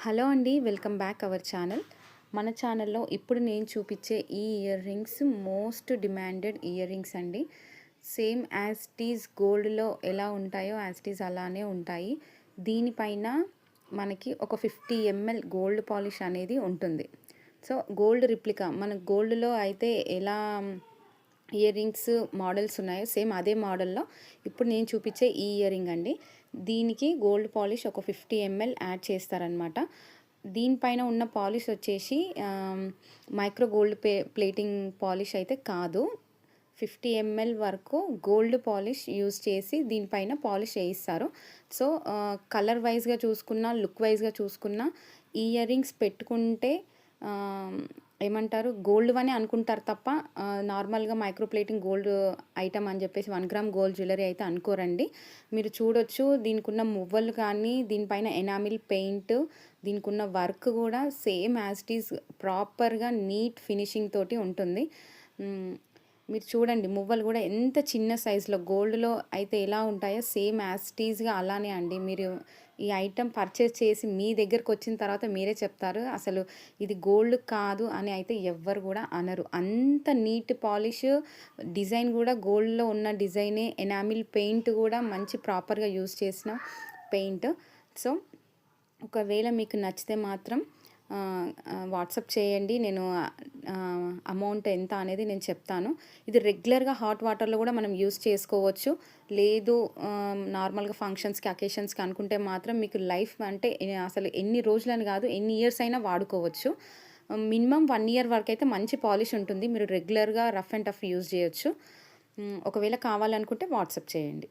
Hello అండి, welcome back our channel. మన ఛానల్లో ఇప్పుడు నేను చూపించే ఈ ear rings most demanded ear rings అండి. సేమ్ యాజ్ టీజ్ గోల్డ్లో ఎలా ఉంటాయో యాజ్ టీజ్ అలానే ఉంటాయి. దీనిపైన మనకి ఒక 50 ml గోల్డ్ పాలిష్ అనేది ఉంటుంది. సో గోల్డ్ రిప్లికా మన గోల్డ్లో అయితే ఎలా ఇయర్ రింగ్స్ మోడల్స్ ఉన్నాయో సేమ్ అదే మోడల్లో ఇప్పుడు నేను చూపించే ఈ ఇయర్ రింగ్ అండి. దీనికి గోల్డ్ పాలిష్ ఒక 50 ml యాడ్ చేస్తారనమాట. దీనిపైన ఉన్న పాలిష్ వచ్చేసి మైక్రో గోల్డ్ ప్లేటింగ్ పాలిష్ అయితే కాదు. 50 ml వరకు గోల్డ్ పాలిష్ యూజ్ చేసి దీనిపైన పాలిష్ వేయిస్తారు. సో కలర్ వైజ్గా చూసుకున్నా లుక్ వైజ్గా చూసుకున్నా ఈ ఇయర్ రింగ్స్ పెట్టుకుంటే ఏమంటారు గోల్డ్ అని అనుకుంటారు తప్ప నార్మల్గా మైక్రో ప్లేటింగ్ గోల్డ్ ఐటమ్ అని చెప్పేసి 1 గ్రామ్ గోల్డ్ జ్యువెలరీ అయితే అనుకోరండి. మీరు చూడొచ్చు దీనికి ఉన్న మువ్వలు కానీ దీనిపైన ఎనామిల్ పెయింట్ దీనికి ఉన్న వర్క్ కూడా సేమ్ యాజ్ ఇట్ ఈజ్ ప్రాపర్గా నీట్ ఫినిషింగ్ తోటి ఉంటుంది. మీరు చూడండి మువ్వలు కూడా ఎంత చిన్న సైజులో గోల్డ్లో అయితే ఎలా ఉంటాయో సేమ్ యాజ్ ఇట్ ఈజ్గా అలానే అండి. మీరు ఈ ఐటెం పర్చేస్ చేసి మీ దగ్గరకు వచ్చిన తర్వాత మీరే చెప్తారు అసలు ఇది గోల్డ్ కాదు అని అయితే ఎవ్వరు కూడా అనరు. అంత నీట్ పాలిష్, డిజైన్ కూడా గోల్డ్లో ఉన్న డిజైనే, ఎనామిల్ పెయింట్ కూడా మంచి ప్రాపర్గా యూజ్ చేసిన పెయింట్. సో ఒకవేళ మీకు నచ్చితే మాత్రం వాట్సాప్ చేయండి, నేను అమౌంట్ ఎంత అనేది నేను చెప్తాను. ఇది రెగ్యులర్గా హాట్ వాటర్లో కూడా మనం యూస్ చేసుకోవచ్చు. లేదు నార్మల్గా ఫంక్షన్స్కి అకేషన్స్కి అనుకుంటే మాత్రం మీకు లైఫ్ అంటే అసలు ఎన్ని రోజులని కాదు ఎన్ని ఇయర్స్ అయినా వాడుకోవచ్చు. మినిమం 1 year వరకు అయితే మంచి పాలిష్ ఉంటుంది. మీరు రెగ్యులర్గా రఫ్ అండ్ టఫ్ యూజ్ చేయొచ్చు. ఒకవేళ కావాలనుకుంటే వాట్సాప్ చేయండి.